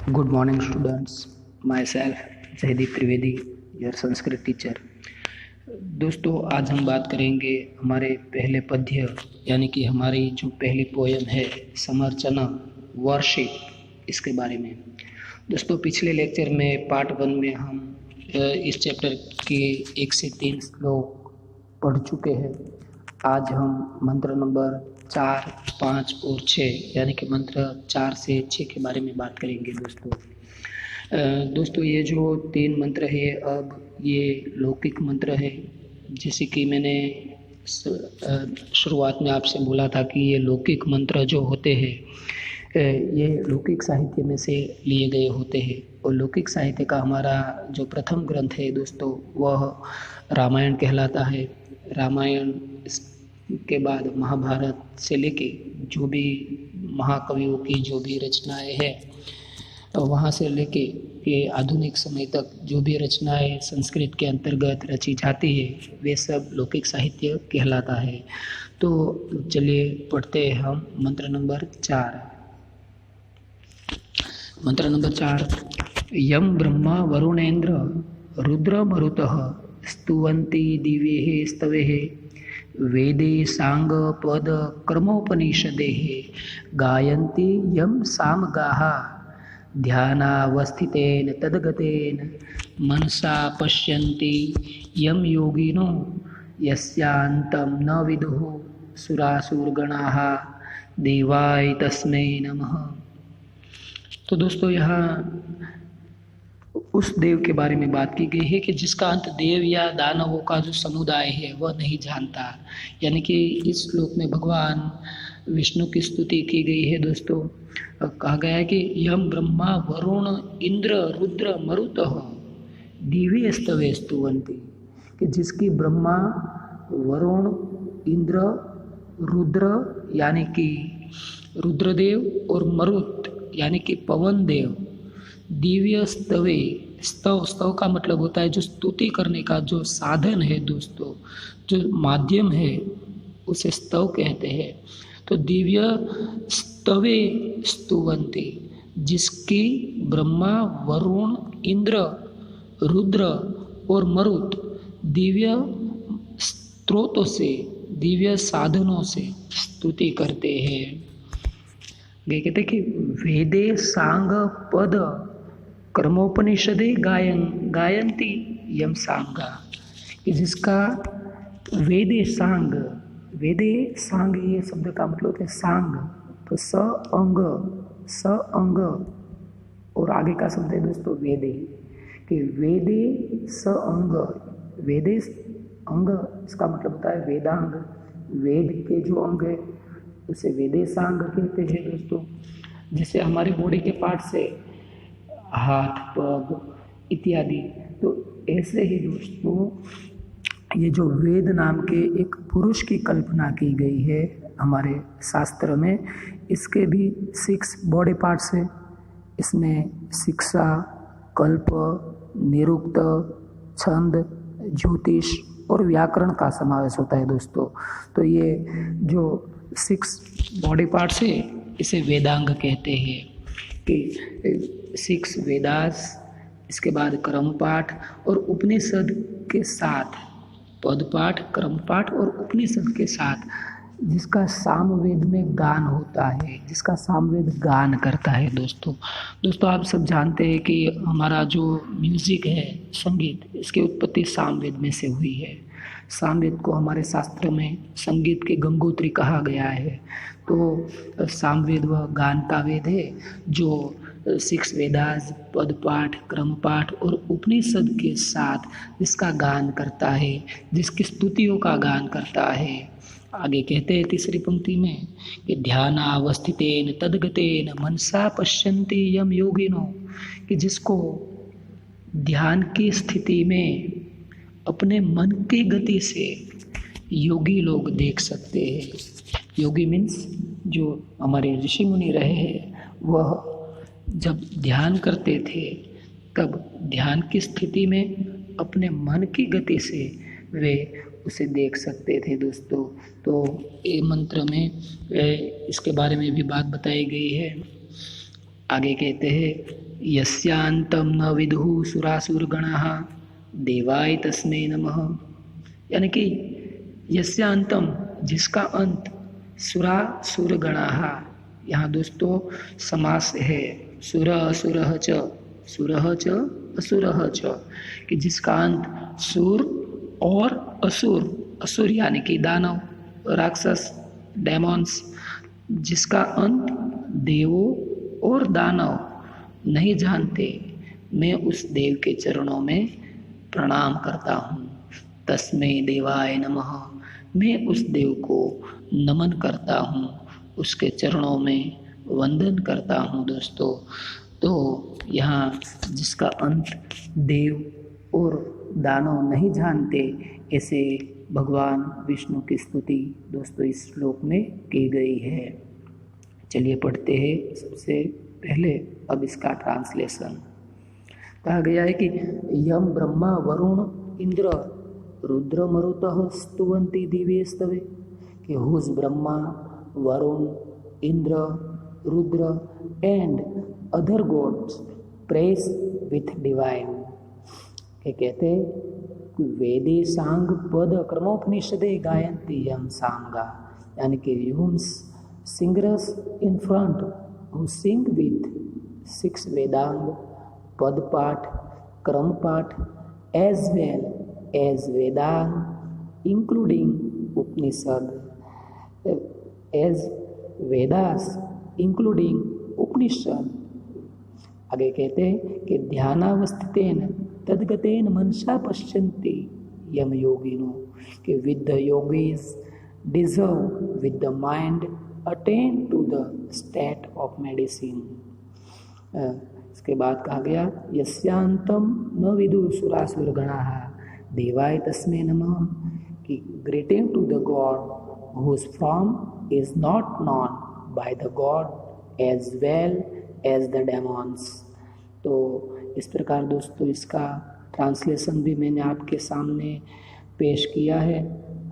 Good morning, students. Myself, Jaydeep Trivedi, your Sanskrit teacher. दोस्तों, आज हम बात करेंगे हमारे पहले पद्य यानी कि हमारी जो पहली पोयम है समर्चना वर्शिप, इसके बारे में। दोस्तों, पिछले लेक्चर में पार्ट 1 में हम इस चैप्टर के 1 से 3 श्लोक पढ़ चुके हैं। आज हम मंत्र नंबर 4, 5 और 6 यानी कि मंत्र 4 से 6 के बारे में बात करेंगे। दोस्तों ये जो 3 मंत्र है, अब ये लौकिक मंत्र है। जैसे कि मैंने शुरुआत में आपसे बोला था कि ये लौकिक मंत्र जो होते हैं ये लौकिक साहित्य में से लिए गए होते हैं। और लौकिक साहित्य का हमारा जो प्रथम ग्रंथ है दोस्तों, वह रामायण कहलाता है। रामायण के बाद महाभारत से लेके जो भी महाकवियों की जो भी रचनाएं हैं, वहाँ से लेके ये आधुनिक समय तक जो भी रचनाएं संस्कृत के अंतर्गत रची जाती है, वे सब लौकिक साहित्य कहलाता है। तो चलिए पढ़ते हैं हम मंत्र नंबर 4। मंत्र नंबर 4। यम ब्रह्मा वरुणेन्द्र रुद्र मरुतः स्तुवन्ति दिव्ये स्तवेः वेदे सांग पद कर्मोपनिषदेः गायन्ति यम सामगाः ध्यानावस्थितेन तद्गतेन मनसा पश्यन्ति यम योगिनो यस्यान्तं न विदुः सुरासुरगणाः देवाय तस्मै नमः। तो दोस्तों यहाँ उस देव के बारे में बात की गई है कि जिसका अंत देव या दानवों का जो समुदाय है वह नहीं जानता। यानी कि इस श्लोक में भगवान विष्णु की स्तुति की गई है। दोस्तों कहा गया है कि यम ब्रह्मा वरुण इंद्र रुद्र मरुतः दिव्य स्तवे स्तुवन्ति, कि जिसकी ब्रह्मा वरुण इंद्र रुद्र यानी कि रुद्रदेव और मरुत यानी कि पवन देव दिव्य स्तवे, स्तव का मतलब होता है जो स्तुति करने का जो साधन है दोस्तों, जो माध्यम है उसे स्तव कहते हैं। तो दिव्य स्तवे स्तुवन्ति, जिसकी ब्रह्मा वरुण इंद्र रुद्र और मरुत दिव्य स्त्रोतों से, दिव्य साधनों से स्तुति करते हैं। कहते कि वेदे सांग पद कर्मोपनिषदे गायन्ति यम सांगा, कि जिसका वेदे सांग, वेदे सांग ये शब्द का मतलब होता है सांग, तो स अंग और आगे का शब्द है दोस्तों वेदे, कि वेदे स अंग, वेदे अंग इसका मतलब होता है वेदांग, वेद के जो अंग है उसे वेदेशांग कहते हैं दोस्तों। जैसे हमारे बॉडी के पार्ट से हाथ पग इत्यादि, तो ऐसे ही दोस्तों ये जो वेद नाम के एक पुरुष की कल्पना की गई है हमारे शास्त्र में, इसके भी 6 बॉडी पार्ट्स है। इसमें शिक्षा, कल्प, निरुक्त, छंद, ज्योतिष और व्याकरण का समावेश होता है दोस्तों। तो ये जो 6 बॉडी पार्ट्स है इसे वेदांग कहते हैं। कि 6 वेदास, इसके बाद क्रम पाठ और उपनिषद के साथ, पद पाठ, क्रम पाठ और उपनिषद के साथ जिसका सामवेद में गान होता है, जिसका सामवेद गान करता है दोस्तों आप सब जानते हैं कि हमारा जो म्यूजिक है, संगीत, इसकी उत्पत्ति सामवेद में से हुई है। सामवेद को हमारे शास्त्र में संगीत के गंगोत्री कहा गया है। तो सामवेद वह गान का वेद है जो 6 वेदास, पद पाठ, क्रम पाठ और उपनिषद के साथ जिसका गान करता है, जिसकी स्तुतियों का गान करता है। आगे कहते हैं तीसरी पंक्ति में कि ध्यानावस्थितेन तद्गतेन मनसा पश्यन्ति यम योगिनो, कि जिसको ध्यान की स्थिति में अपने मन की गति से योगी लोग देख सकते हैं। योगी मीन्स जो हमारे ऋषि मुनि रहे हैं, वह जब ध्यान करते थे तब ध्यान की स्थिति में अपने मन की गति से वे उसे देख सकते थे दोस्तों। तो ये मंत्र में इसके बारे में भी बात बताई गई है। आगे कहते हैं यस्यांतं न विदुः सुरासुरगणाः देवाय तस्मै नमः। यानी कि यस्यांतं, जिसका अंत, सुरासुरगणाः, यहाँ दोस्तों समास है सुर असुरः च, सुरः च असुरः च, कि जिसका अंत सुर और असुर, असुर यानी कि दानव, राक्षस, डेमॉन्स, जिसका अंत देवों और दानव नहीं जानते, मैं उस देव के चरणों में प्रणाम करता हूँ। तस्मै देवाय नमः, मैं उस देव को नमन करता हूँ, उसके चरणों में वंदन करता हूँ दोस्तों। तो यहाँ जिसका अंत देव और दानव नहीं जानते, ऐसे भगवान विष्णु की स्तुति दोस्तों इस श्लोक में की गई है। चलिए पढ़ते हैं सबसे पहले अब इसका ट्रांसलेशन। कहा गया है कि यम ब्रह्मा वरुण इंद्र रुद्र मरुतः स्तुवन्ति दिव्ये स्तवे, कि whose Brahma, Varuna, Indra, Rudra and other gods praise with divine. कहते वेदे सांग पद क्रमोपनिषदे गायन्ति यम सांगा, यानी कि Hume's singers in front who Singh with 6 Vedanga, पद पाठ, क्रम पाठ, as well as Vedang including उपनिषद, एज वेदास इंक्लूडिंग उपनिषद। आगे कहते हैं कि ध्यानावस्थितेन तद्गतेन मनसा पश्यन्ति यम योगिनो, कि with the yogis deserve with the mind attain to the state of medicine. इसके बाद कहा गया यस्यांतम न विदु सुरासुरगणाः देवाय तस्मै नमः, कि greeting to the god whose form is not known by the god as well as the demons। तो इस प्रकार दोस्तों इसका ट्रांसलेशन भी मैंने आपके सामने पेश किया है,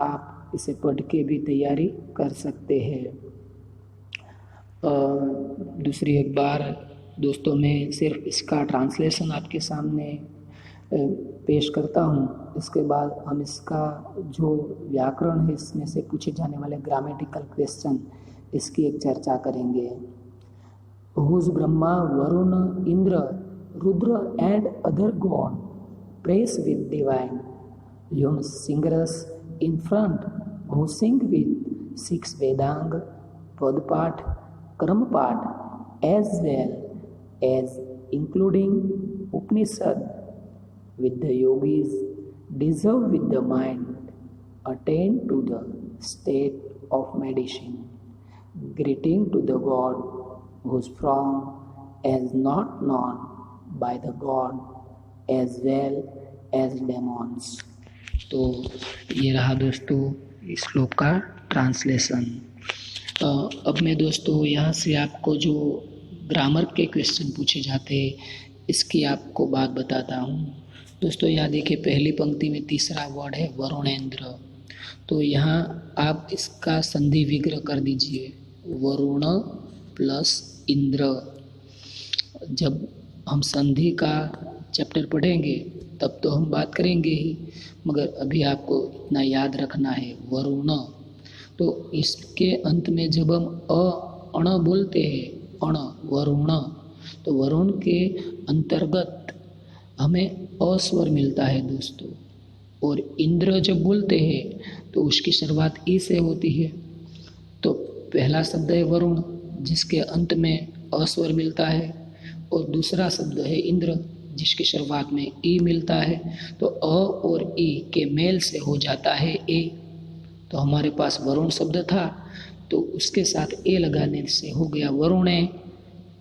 आप इसे पढ़ के भी तैयारी कर सकते हैं। दूसरी एक बार दोस्तों मैं सिर्फ इसका ट्रांसलेशन आपके सामने पेश करता हूँ, इसके बाद हम इसका जो व्याकरण है इसमें से पूछे जाने वाले ग्रामेटिकल क्वेश्चन, इसकी एक चर्चा करेंगे। Whose Brahma Varuna Indra Rudra and other god praise with divine, hymn singers in front who sing with 6 Vedanga, पद पाठ, क्रम पाठ, as well as including Upanishad, with the yogis deserve with the mind attain to the state of medicine, greeting to the god whose form is not known by the god as well as demons। तो ये रहा दोस्तों इस श्लोक का translation. अब मैं दोस्तों यहाँ से आपको जो ग्रामर के क्वेश्चन पूछे जाते हैं इसकी आपको बात बताता हूँ। दोस्तों यहाँ देखिए पहली पंक्ति में तीसरा वर्ड है वरुणेंद्र, तो यहाँ आप इसका संधि विग्रह कर दीजिए, वरुण प्लस इंद्र। जब हम संधि का चैप्टर पढ़ेंगे तब तो हम बात करेंगे ही, मगर अभी आपको इतना याद रखना है वरुण। तो इसके अंत में जब हम अण बोलते हैं, अण वरुण, तो वरुण के अंतर्गत हमें अस्वर मिलता है दोस्तों। और इंद्र जब बोलते हैं तो उसकी शुरुआत ई से होती है। तो पहला शब्द है वरुण जिसके अंत में अस्वर मिलता है, और दूसरा शब्द है इंद्र जिसकी शुरुआत में ई मिलता है। तो अ और ई के मेल से हो जाता है ए। तो हमारे पास वरुण शब्द था तो उसके साथ ए लगाने से हो गया वरुणे,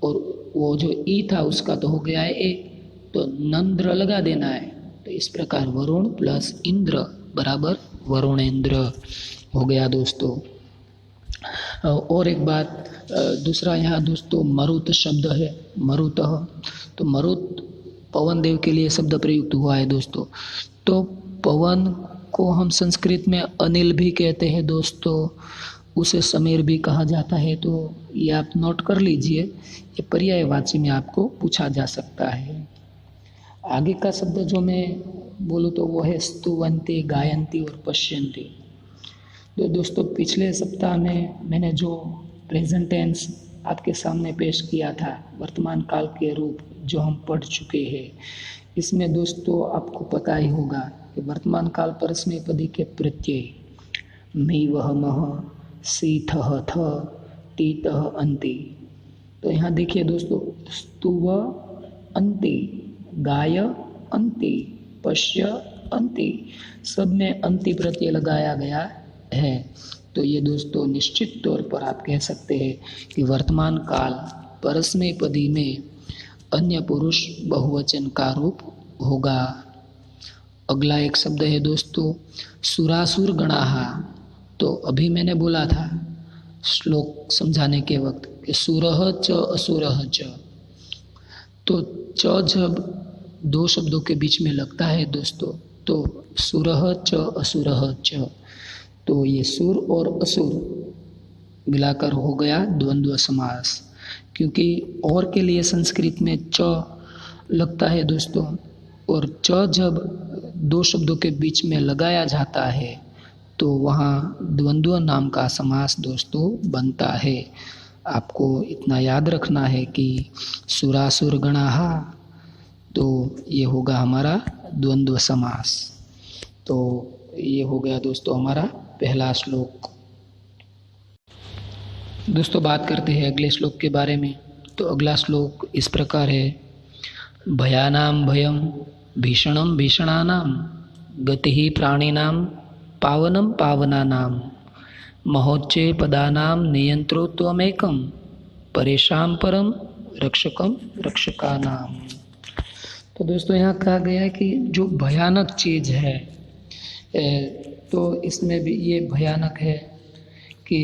और वो जो ई था उसका तो हो गया है ए, तो नंद्र लगा देना है। तो इस प्रकार वरुण प्लस इंद्र बराबर वरुणेंद्र हो गया दोस्तों। और एक बात दूसरा यहाँ दोस्तों मरुत शब्द है, मरुतः, तो मरुत पवन देव के लिए शब्द प्रयुक्त हुआ है दोस्तों। तो पवन को हम संस्कृत में अनिल भी कहते हैं दोस्तों, उसे समीर भी कहा जाता है। तो ये आप नोट कर लीजिए, ये पर्यायवाची में आपको पूछा जा सकता है। आगे का शब्द जो मैं बोलूँ तो वो है स्तुवंती, गायंती और पश्यंती। तो दोस्तों पिछले सप्ताह में मैंने जो प्रेजेंट टेंस आपके सामने पेश किया था, वर्तमान काल के रूप जो हम पढ़ चुके हैं, इसमें दोस्तों आपको पता ही होगा कि वर्तमान काल परस्मैपदी के प्रत्यय मी वह मह, सी थह थ, ती तह अंति। तो यहाँ देखिए दोस्तों, स्तुव अंति, गाय अंति, पश्य अंति, सब में अंति प्रत्यय लगाया गया है। तो ये दोस्तों निश्चित तौर पर आप कह सकते हैं कि वर्तमान काल परस्मैपदी में अन्य पुरुष बहुवचन का रूप होगा। अगला एक शब्द है दोस्तों सुरासुर गणाहा। तो अभी मैंने बोला था श्लोक समझाने के वक्त कि सुरह च असुरह च। तो च जब दो शब्दों के बीच में लगता है दोस्तों, तो सुरह च असुरह च, तो ये सुर और असुर मिलाकर हो गया द्वंद्व समास। क्योंकि और के लिए संस्कृत में च लगता है दोस्तों, और च जब दो शब्दों के बीच में लगाया जाता है तो वहाँ द्वंद्व नाम का समास दोस्तों बनता है। आपको इतना याद रखना है कि सुरासुर गणाहा, तो ये होगा हमारा द्वंद्व समास। तो ये हो गया दोस्तों हमारा पहला श्लोक। दोस्तों बात करते हैं अगले श्लोक के बारे में। तो अगला श्लोक इस प्रकार है, भयानां भयं भीषणं भीषणानां, गतिः प्राणिनां पावनं पावनानां, महोच्चे पदानां नियंत्रोत्वमेकं, परेशां परं रक्षकं रक्षकानां। तो दोस्तों यहाँ कहा गया है कि जो भयानक चीज़ है, तो इसमें भी ये भयानक है कि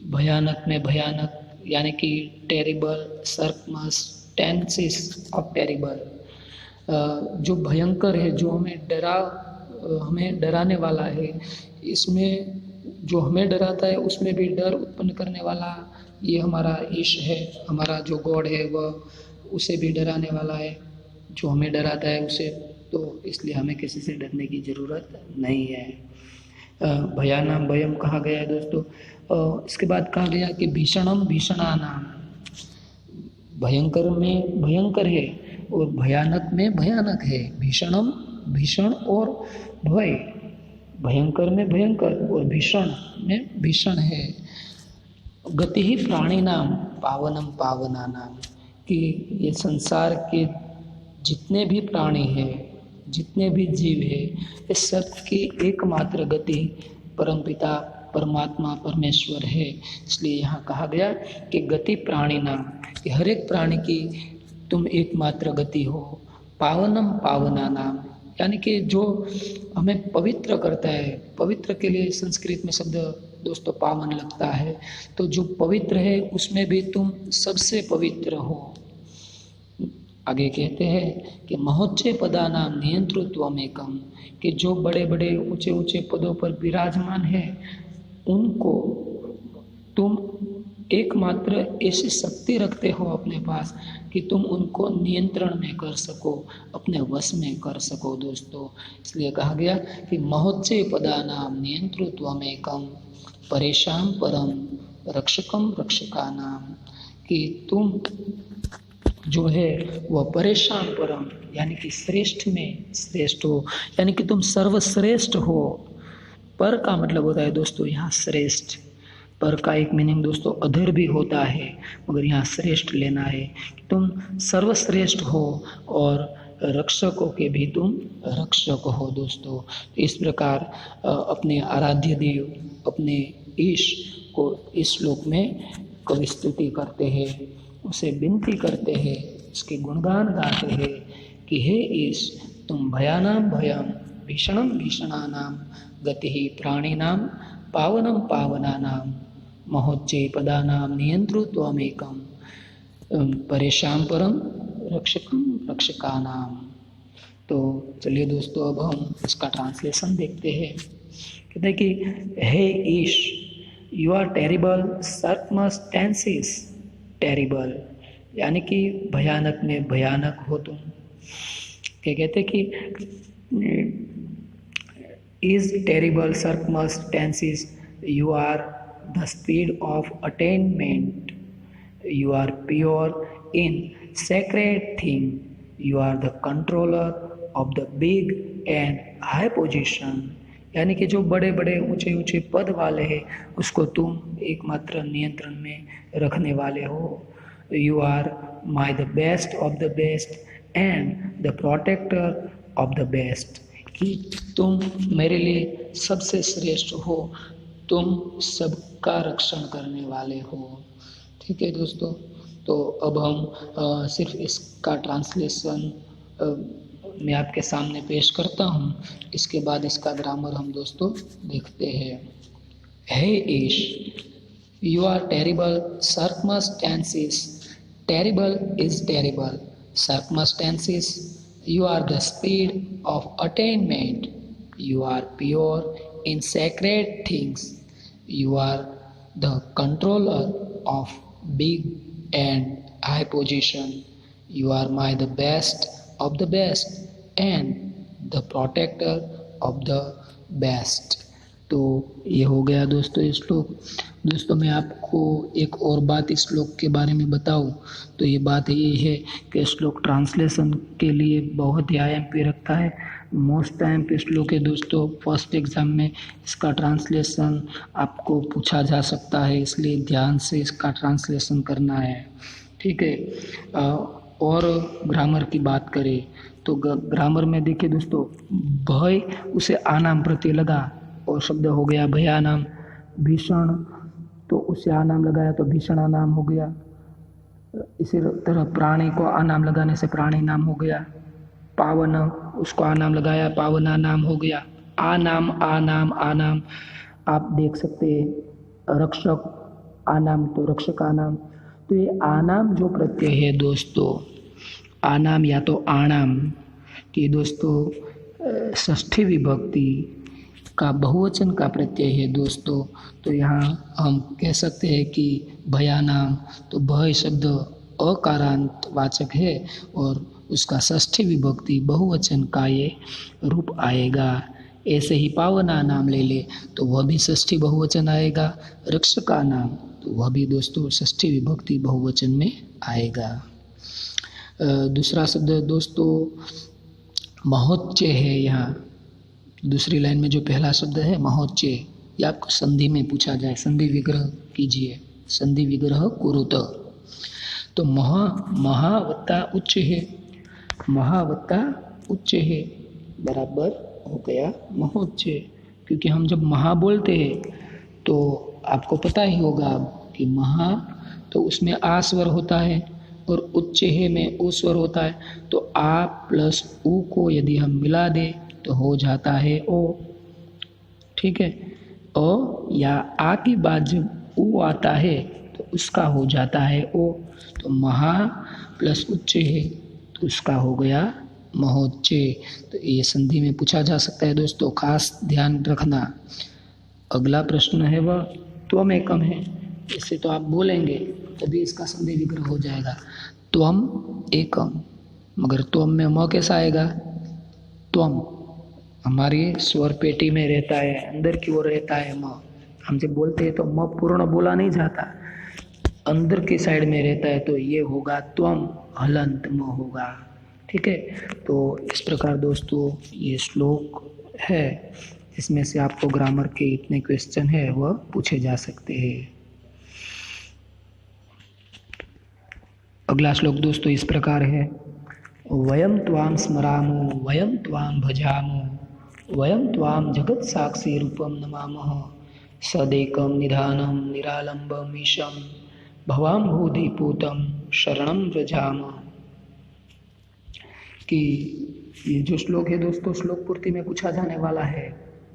भयानक में भयानक, यानी कि टेरिबल, सर्कमस, टेंसेस ऑफ टेरिबल, जो भयंकर है, जो हमें डराने वाला है। इसमें जो हमें डराता है उसमें भी डर उत्पन्न करने वाला ये हमारा ईश है, हमारा जो गॉड है वह उसे भी डराने वाला है, जो हमें डराता है उसे। तो इसलिए हमें किसी से डरने की ज़रूरत नहीं है। भयानां भयम कहा गया है दोस्तों। इसके बाद कहा गया कि भीषणम भीषणानां, भयंकर में भयंकर है और भयानक में भयानक है। भीषणम भीषण और भय, भयंकर में भयंकर और भीषण में भीषण है। गति ही प्राणिनां पावनम पावनानां, कि ये संसार के जितने भी प्राणी हैं, जितने भी जीव है, इस सब की एकमात्र गति परमपिता परमात्मा परमेश्वर है। इसलिए यहाँ कहा गया कि गति प्राणिनां, कि हर एक प्राणी की तुम एकमात्र गति हो। पावनम पावनानां, यानी कि जो हमें पवित्र करता है। पवित्र के लिए संस्कृत में शब्द दोस्तों पावन लगता है। तो जो पवित्र है उसमें भी तुम सबसे पवित्र हो। आगे कहते हैं कि महोच्चे पदानां नियंतृत्वमेकं, कि जो बड़े बड़े ऊंचे ऊंचे पदों पर विराजमान है उनको तुम एकमात्र ऐसी शक्ति रखते हो अपने पास कि तुम उनको नियंत्रण में कर सको, अपने वश में कर सको दोस्तों। इसलिए कहा गया कि महोच्चे पदानां नियंतृत्वमेकं, परेशां परं रक्षकं रक्षकानां, कि तुम जो है वह परेशान परम, यानी कि श्रेष्ठ में श्रेष्ठ हो, यानी कि तुम सर्वश्रेष्ठ हो। पर का मतलब होता है दोस्तों यहाँ श्रेष्ठ। पर का एक मीनिंग दोस्तों अधर भी होता है, मगर यहाँ श्रेष्ठ लेना है कि तुम सर्वश्रेष्ठ हो और रक्षकों के भी तुम रक्षक हो दोस्तों। इस प्रकार अपने आराध्य देव, अपने ईश को इस श्लोक में कवि स्तुति करते हैं, उसे विनती करते हैं, उसके गुणगान गाते हैं कि हे ईश, तुम भयानां भयं भीषणं भीषणानां, गतिः प्राणिनां पावनं पावनानां, महोच्चे पदानां नियंतृत्वमेकं, परेशां परं रक्षकं रक्षकानां। तो चलिए दोस्तों अब हम इसका ट्रांसलेशन देखते हैं। कहते हैं कि हे ईश, you are terrible circumstances, terrible यानी कि भयानक में भयानक हो तुम। क्या कहते कि is terrible circumstances you are the speed of attainment, you are pure in sacred thing, you are the controller of the big and high position, यानी कि जो बड़े बड़े ऊंचे ऊंचे पद वाले हैं उसको तुम एकमात्र नियंत्रण में रखने वाले हो। You are my the best of the best and the protector of the best, कि तुम मेरे लिए सबसे श्रेष्ठ हो, तुम सबका रक्षण करने वाले हो। ठीक है दोस्तों, तो अब हम सिर्फ इसका ट्रांसलेशन मैं आपके सामने पेश करता हूँ, इसके बाद इसका ग्रामर हम दोस्तों देखते हैं। हे ईश, you are terrible circumstances, terrible is terrible circumstances, you are the speed of attainment, you are pure in sacred things, you are the controller of big and high position, you are my the best of the best and the protector of the best। तो ये हो गया दोस्तों ये श्लोक। दोस्तों मैं आपको एक और बात इस श्लोक के बारे में बताऊं तो ये बात ये है कि श्लोक ट्रांसलेशन के लिए बहुत ही IMP रखता है। मोस्ट टाइम पे श्लोक है दोस्तों, फर्स्ट एग्ज़ाम में इसका ट्रांसलेशन आपको पूछा जा सकता है, इसलिए ध्यान से इसका ट्रांसलेशन करना है। ठीक है, और ग्रामर की बात करें तो ग्रामर में देखिए दोस्तों, भय उसे आनाम प्रत्यय लगा और शब्द हो गया भयानाम। भीषण तो उसे आनाम लगाया तो भीषण आनाम हो गया। इसी तरह प्राणी को आनाम लगाने से प्राणी नाम हो गया। पावन उसको आनाम लगाया, पावना नाम हो गया। आनाम आनाम आनाम आप देख सकते हैं। रक्षक आनाम तो रक्षक आनाम। तो ये आनाम जो प्रत्यय है दोस्तों, आनाम या तो आणाम, कि दोस्तों षष्ठी विभक्ति का बहुवचन का प्रत्यय है दोस्तों। तो यहाँ हम कह सकते हैं कि भयानाम, तो भय शब्द अकारांत वाचक है और उसका षष्ठी विभक्ति बहुवचन का ये रूप आएगा। ऐसे ही पावना नाम ले ले तो वह भी षष्ठी बहुवचन आएगा। रक्षका नाम तो वह भी दोस्तों षष्ठी विभक्ति बहुवचन में आएगा। दूसरा शब्द दोस्तों महोच्चय है। यहाँ दूसरी लाइन में जो पहला शब्द है महोच्चय, ये आपको संधि में पूछा जाए, संधि विग्रह कीजिए, संधि विग्रह कुरुत। तो महा वत्ता उच्च है, महा वत्ता उच्च है बराबर हो गया महोच्चय। क्योंकि हम जब महा बोलते हैं तो आपको पता ही होगा कि महा तो उसमें आ स्वर होता है और उच्च है में उ स्वर होता है। तो आ प्लस उ को यदि हम मिला दें तो हो जाता है ओ। ठीक है, ओ या आ के बाद जब उ आता है तो उसका हो जाता है ओ। तो महा प्लस उच्च है तो उसका हो गया महोच्चय। तो ये संधि में पूछा जा सकता है दोस्तों, खास ध्यान रखना। अगला प्रश्न है वह त्वम एकम है। इससे तो आप बोलेंगे तभी इसका संधि विग्रह हो जाएगा, त्वम एकम। मगर त्वम में म कैसा आएगा? त्वम हमारी स्वर पेटी में रहता है, अंदर की ओर रहता है म। हम जब बोलते हैं तो म पूर्ण बोला नहीं जाता, अंदर की साइड में रहता है, तो ये होगा त्वम, हलंत म होगा। ठीक है, तो इस प्रकार दोस्तों ये श्लोक है जिसमें से आपको ग्रामर के इतने क्वेश्चन है वह पूछे जा सकते हैं। अगला श्लोक दोस्तों इस प्रकार है, वयम त्वाम स्मरामो वयम त्वाम भजामो वयम त्वाम जगत साक्षी रूपम नमामः सदेकम निधानम निरालंबम ईशम भवाम भूधिपूतम शरणम व्रजामः। कि ये जो श्लोक है दोस्तों श्लोक पूर्ति में पूछा जाने वाला है,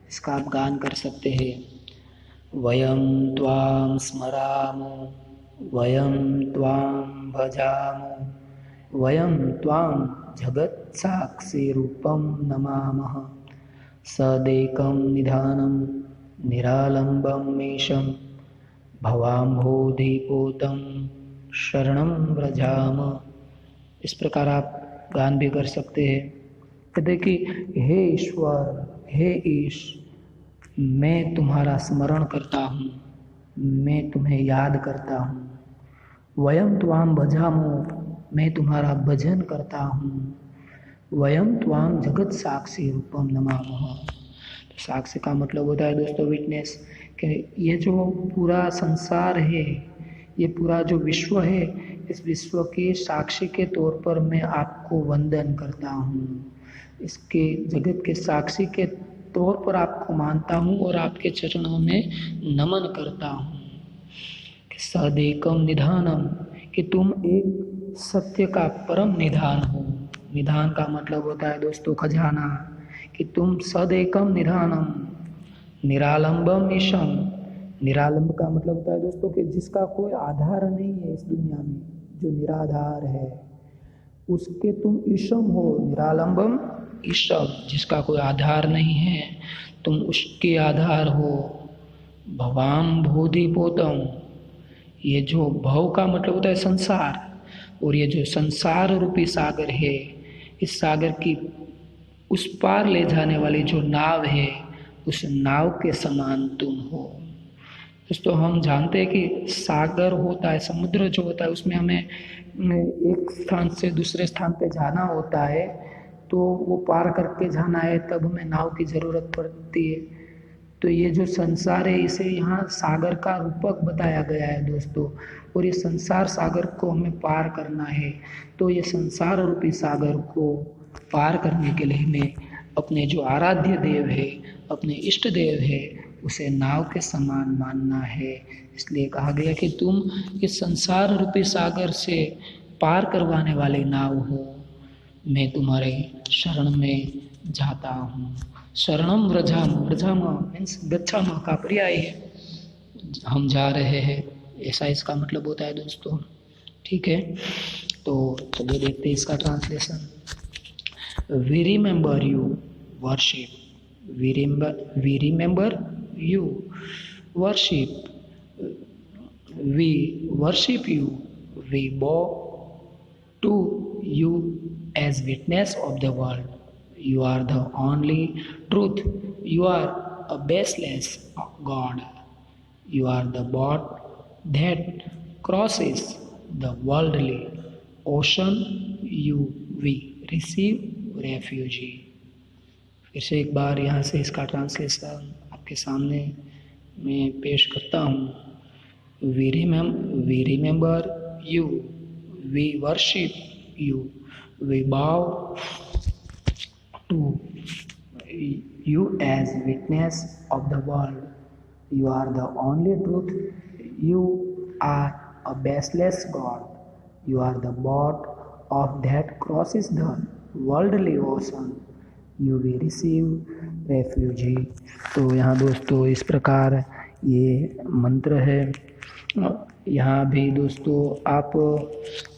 इसका आप गान कर सकते हैं। वयम त्वाम स्मरामो वयम त्वाम भजामो वयम त्वाम जगत साक्षी रूपम नमामः सदेकं निधानं निरालंबं मेषं भवाम्भोधिपोतं शरणं व्रजाम। इस प्रकार आप गान भी कर सकते हैं। कहते कि हे ईश्वर, हे ईश, मैं तुम्हारा स्मरण करता हूँ, मैं तुम्हें याद करता हूँ। वयम त्वाम भजामो, मैं तुम्हारा भजन करता हूँ। वयम त्वाम जगत साक्षी रूपम नमामः। तो साक्षी का मतलब होता है दोस्तों विटनेस, कि ये जो पूरा संसार है, ये पूरा जो विश्व है, इस विश्व के साक्षी के तौर पर मैं आपको वंदन करता हूँ। इसके जगत के साक्षी के तौर पर आपको मानता हूँ और आपके चरणों में नमन करता हूँ। सदेकम निधानम, कि तुम एक सत्य का परम निधान हो। निधान का मतलब होता है दोस्तों खजाना, कि तुम सदेकम निधानम निरालंबम ईशम। निरालंब का मतलब होता है दोस्तों कि जिसका कोई आधार नहीं है इस दुनिया में, जो निराधार है, उसके तुम ईशम हो। निरालंबम ईशम, जिसका कोई आधार नहीं है, तुम उसके आधार हो। भवाम बोधिपोतम, ये जो भव का मतलब होता है संसार, और ये जो संसार रूपी सागर है, इस सागर की उस पार ले जाने वाली जो नाव है, उस नाव के समान तुम हो। दोस्तों हम जानते हैं कि सागर होता है, समुद्र जो होता है, उसमें हमें एक स्थान से दूसरे स्थान पे जाना होता है, तो वो पार करके जाना है, तब हमें नाव की ज़रूरत पड़ती है। तो ये जो संसार है, इसे यहाँ सागर का रूपक बताया गया है दोस्तों, और ये संसार सागर को हमें पार करना है। तो ये संसार रूपी सागर को पार करने के लिए हमें अपने जो आराध्य देव है, अपने इष्ट देव है, उसे नाव के समान मानना है। इसलिए कहा गया कि तुम इस संसार रूपी सागर से पार करवाने वाले नाव हो। मैं तुम्हारे शरण में जाता हूँ। शरणम व्रजाम, व्रजाम मीन्स गच्छाम का पर्याय है, हम जा रहे हैं, ऐसा इसका मतलब होता है दोस्तों। ठीक है, तो चलिए देखते हैं इसका translation. We remember you worship, we remember you worship, we worship you, we bow to you as witness of the world. You are the only truth. You are a baseless God. You are the boat that crosses the worldly ocean. You we receive refugee. फिर से एक बार यहाँ से इसका translation आपके सामने मैं पेश करता हूँ। We remember you. We worship you. We bow to you as witness of the world. You are the only truth. You are a baseless God. You are the boat of that crosses the worldly ocean. You will receive refugee. तो यहाँ दोस्तों इस प्रकार ये मंत्र है। यहाँ भी दोस्तों आप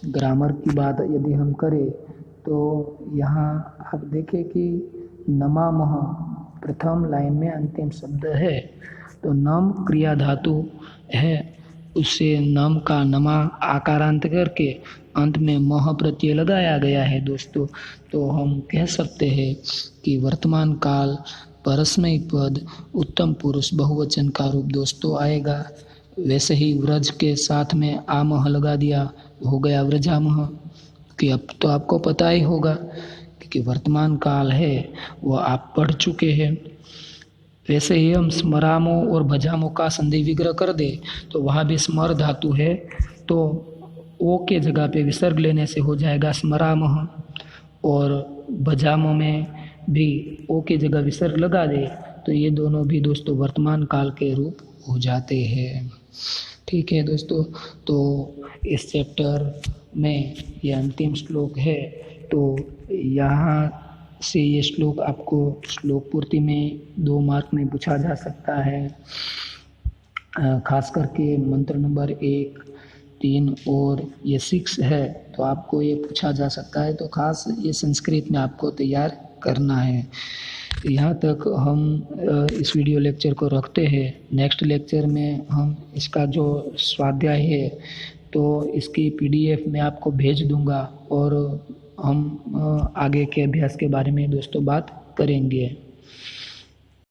ग्रामर की बात यदि हम करें तो यहाँ आप देखें कि नमामः प्रथम लाइन में अंतिम शब्द है, तो नम क्रिया धातु है, उससे नम का नमा आकारांत करके अंत में मह प्रत्यय लगाया गया है दोस्तों। तो हम कह सकते हैं कि वर्तमान काल परस्मैक पद उत्तम पुरुष बहुवचन का रूप दोस्तों आएगा। वैसे ही व्रज के साथ में आमह लगा दिया, हो गया व्रजामह। कि अब तो आपको पता ही होगा कि वर्तमान काल है वो आप पढ़ चुके हैं। वैसे ही हम स्मरामो और भजामो का संधि विग्रह कर दे तो वहाँ भी स्मर धातु है, तो ओ के जगह पे विसर्ग लेने से हो जाएगा स्मरामह, और भजामो में भी ओ के जगह विसर्ग लगा दे तो ये दोनों भी दोस्तों वर्तमान काल के रूप हो जाते हैं। ठीक है दोस्तों, तो इस चैप्टर में ये अंतिम श्लोक है। तो यहाँ से ये श्लोक आपको श्लोक पूर्ति में 2 मार्क में पूछा जा सकता है, खास करके मंत्र नंबर 1, 3 और ये 6 है, तो आपको ये पूछा जा सकता है। तो खास ये संस्कृत में आपको तैयार करना है। यहाँ तक हम इस वीडियो लेक्चर को रखते हैं। नेक्स्ट लेक्चर में हम इसका जो स्वाध्याय है तो इसकी PDF मैं आपको भेज दूंगा और हम आगे के अभ्यास के बारे में दोस्तों बात करेंगे।